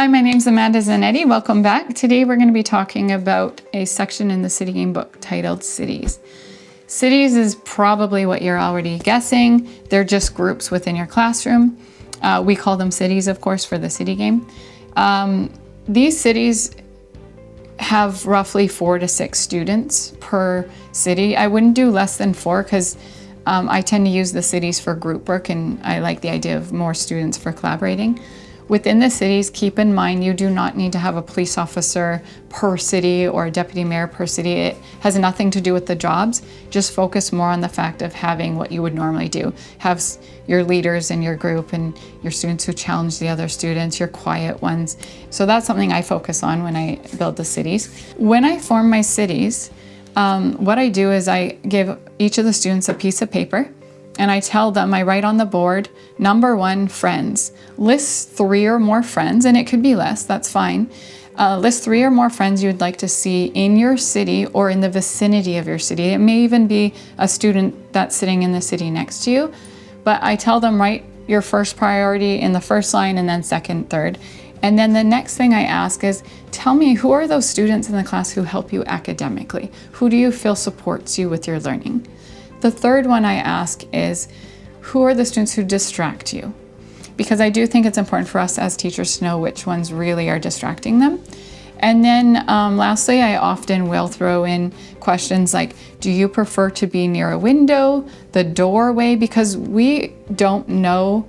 Hi, my name's Zanette. Welcome back. Today we're going to be talking about a section in the City Game book titled Cities. Cities is probably what you're already guessing. They're just groups within your classroom. We call them cities, of course, for the City Game. These cities have roughly 4 to 6 students per city. I wouldn't do less than 4 because I tend to use the cities for group work, and I like the idea of more students for collaborating. Within the cities, keep in mind you do not need to have a police officer per city or a deputy mayor per city. It has nothing to do with the jobs. Just focus more on the fact of having what you would normally do. Have your leaders in your group and your students who challenge the other students, your quiet ones. So that's something I focus on when I build the cities. When I form my cities, what I do is I give each of the students a piece of paper. And I tell them, I write on the board, number 1, friends. List 3 or more friends, and it could be less, that's fine. List 3 or more friends you would like to see in your city or in the vicinity of your city. It may even be a student that's sitting in the city next to you. But I tell them, write your first priority in the first line and then second, third. And then the next thing I ask is, tell me, who are those students in the class who help you academically? Who do you feel supports you with your learning? The third one I ask is, who are the students who distract you? Because I do think it's important for us as teachers to know which ones really are distracting them. And then lastly, I often will throw in questions like, do you prefer to be near a window, the doorway? Because we don't know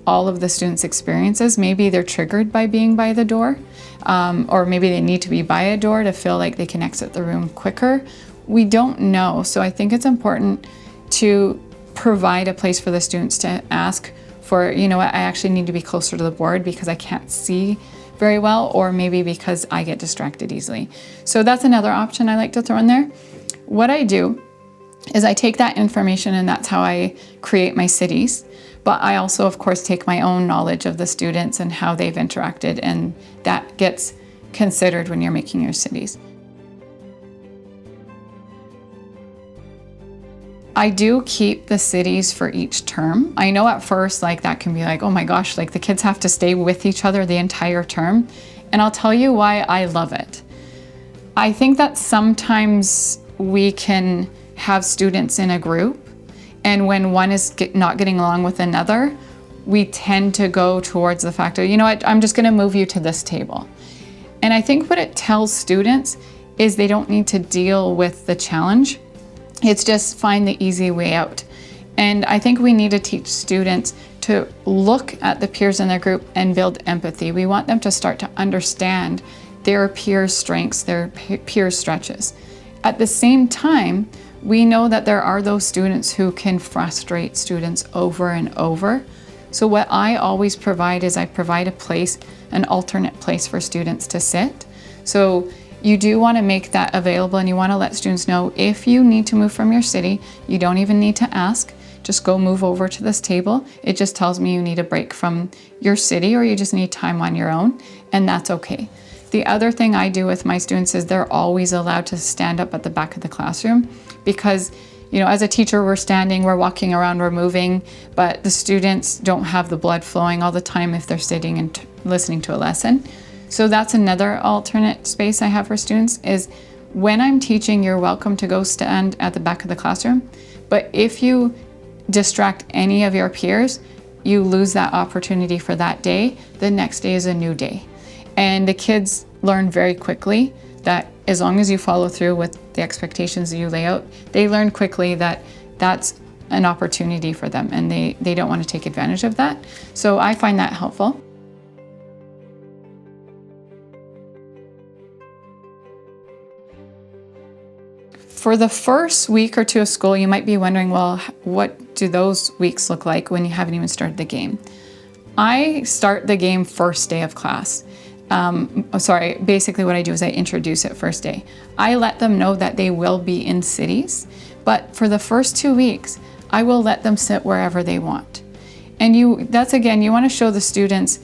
all of the students' experiences. Maybe they're triggered by being by the door, or maybe they need to be by a door to feel like they can exit the room quicker. We don't know, so I think it's important to provide a place for the students to ask for, you know what, I actually need to be closer to the board because I can't see very well, or maybe because I get distracted easily. So that's another option I like to throw in there. What I do is I take that information, and that's how I create my cities. But I also, of course, take my own knowledge of the students and how they've interacted, and that gets considered when you're making your cities. I do keep the cities for each term. I know at first, that can be like, oh my gosh, the kids have to stay with each other the entire term. And I'll tell you why I love it. I think that sometimes we can have students in a group, and when one is not getting along with another, we tend to go towards the fact of, you know what, I'm just gonna move you to this table. And I think what it tells students is they don't need to deal with the challenge. It's just find the easy way out. And I think we need to teach students to look at the peers in their group and build empathy. We want them to start to understand their peers' strengths, their peers' stretches. At the same time, we know that there are those students who can frustrate students over and over. So what I always provide is I provide a place, an alternate place for students to sit. So you do want to make that available, and you want to let students know if you need to move from your city, you don't even need to ask. Just go move over to this table. It just tells me you need a break from your city, or you just need time on your own, and that's okay. The other thing I do with my students is they're always allowed to stand up at the back of the classroom, because as a teacher, we're standing, we're walking around, we're moving, but the students don't have the blood flowing all the time if they're sitting and listening to a lesson. So that's another alternate space I have for students is when I'm teaching, you're welcome to go stand at the back of the classroom. But if you distract any of your peers, you lose that opportunity for that day. The next day is a new day. And the kids learn very quickly that as long as you follow through with the expectations that you lay out, they learn quickly that that's an opportunity for them, and they don't want to take advantage of that. So I find that helpful. For the first week or two of school, you might be wondering, well, what do those weeks look like when you haven't even started the game? I start the game first day of class. Basically what I do is I introduce it first day. I let them know that they will be in cities, but for the first 2 weeks, I will let them sit wherever they want. And you want to show the students,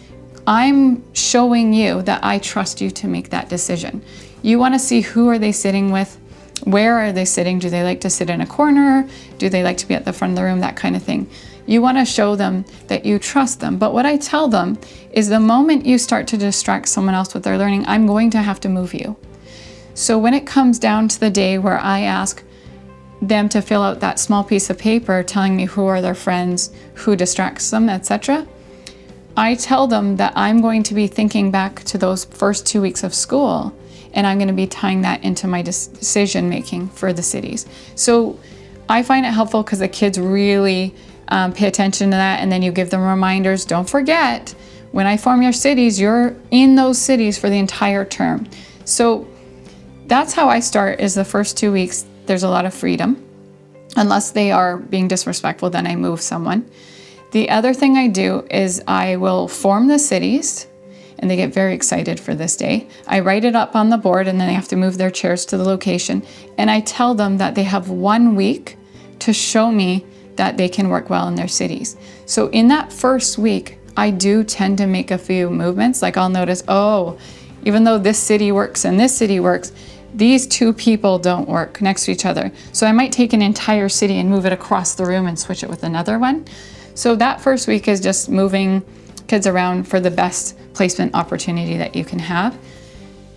I'm showing you that I trust you to make that decision. You want to see who are they sitting with, where are they sitting? Do they like to sit in a corner? Do they like to be at the front of the room? That kind of thing. You want to show them that you trust them. But what I tell them is the moment you start to distract someone else with their learning, I'm going to have to move you. So when it comes down to the day where I ask them to fill out that small piece of paper telling me who are their friends, who distracts them, etc., I tell them that I'm going to be thinking back to those first 2 weeks of school, and I'm going to be tying that into my decision making for the cities. So I find it helpful because the kids really pay attention to that, and then you give them reminders. Don't forget, when I form your cities, you're in those cities for the entire term. So that's how I start, is the first 2 weeks, there's a lot of freedom. Unless they are being disrespectful, then I move someone. The other thing I do is I will form the cities, and they get very excited for this day. I write it up on the board, and then they have to move their chairs to the location. And I tell them that they have 1 week to show me that they can work well in their cities. So in that first week, I do tend to make a few movements. Like I'll notice, oh, even though this city works and this city works, these two people don't work next to each other. So I might take an entire city and move it across the room and switch it with another one. So that first week is just moving kids around for the best placement opportunity that you can have.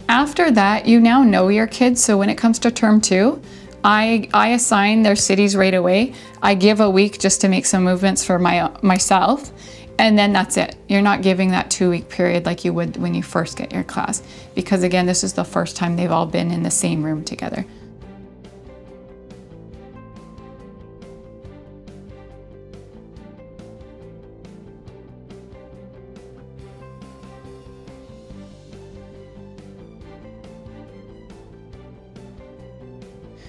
After that, you now know your kids. So when it comes to term 2, I assign their cities right away. I give a week just to make some movements for myself. And then that's it. You're not giving that 2-week period like you would when you first get your class. Because again, this is the first time they've all been in the same room together.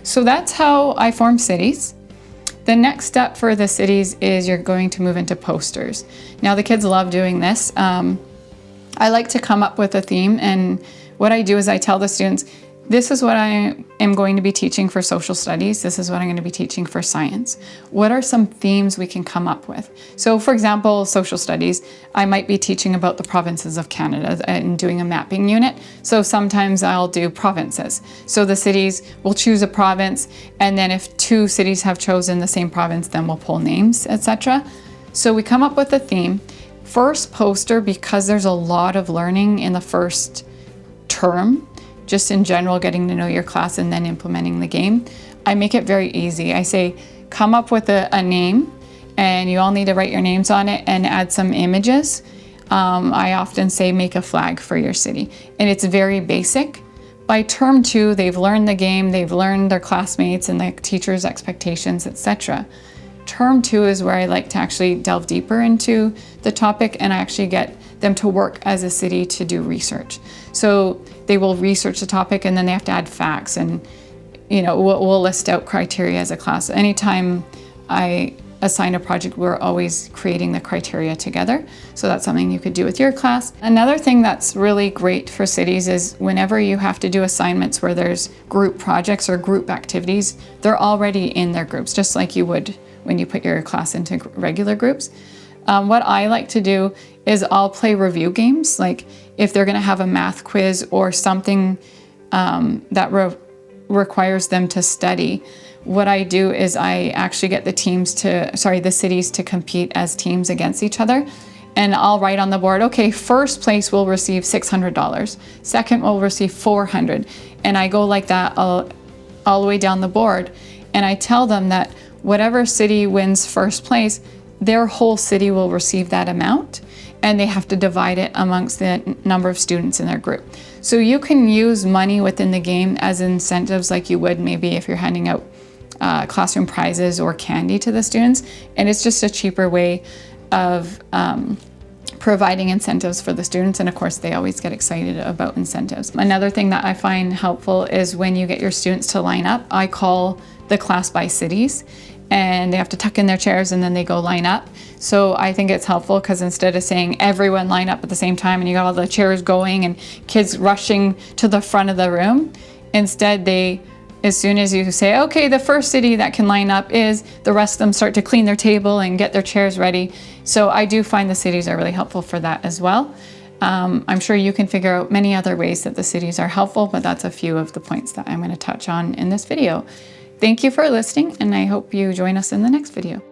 So that's how I form cities. The next step for the cities is you're going to move into posters. Now the kids love doing this. I like to come up with a theme, and what I do is I tell the students, this is what I am going to be teaching for social studies. This is what I'm going to be teaching for science. What are some themes we can come up with? So for example, social studies, I might be teaching about the provinces of Canada and doing a mapping unit. So sometimes I'll do provinces. So the cities will choose a province, and then if 2 cities have chosen the same province, then we'll pull names, etc. So we come up with a theme. First poster, because there's a lot of learning in the first term, just in general, getting to know your class and then implementing the game, I make it very easy. I say, come up with a name, and you all need to write your names on it and add some images. I often say, make a flag for your city. And it's very basic. By term 2, they've learned the game, they've learned their classmates and the teacher's expectations, etc. Term 2 is where I like to actually delve deeper into the topic, and I actually get them to work as a city to do research. So they will research the topic, and then they have to add facts, and we'll list out criteria as a class. Anytime I assign a project, we're always creating the criteria together. So that's something you could do with your class. Another thing that's really great for cities is whenever you have to do assignments where there's group projects or group activities, they're already in their groups, just like you would when you put your class into regular groups. What I like to do is I'll play review games. Like if they're gonna have a math quiz or something that requires them to study, what I do is I actually get the cities to compete as teams against each other. And I'll write on the board, okay, first place will receive $600, second will receive $400. And I go like that all the way down the board. And I tell them that whatever city wins first place, their whole city will receive that amount, and they have to divide it amongst the number of students in their group. So you can use money within the game as incentives like you would maybe if you're handing out classroom prizes or candy to the students, and it's just a cheaper way of providing incentives for the students, and of course they always get excited about incentives. Another thing that I find helpful is when you get your students to line up, I call the class by cities, and they have to tuck in their chairs and then they go line up. So I think it's helpful because instead of saying everyone line up at the same time and you got all the chairs going and kids rushing to the front of the room, instead as soon as you say, okay, the first city that can line up is, the rest of them start to clean their table and get their chairs ready. So I do find the cities are really helpful for that as well. I'm sure you can figure out many other ways that the cities are helpful, but that's a few of the points that I'm going to touch on in this video. Thank you for listening, and I hope you join us in the next video.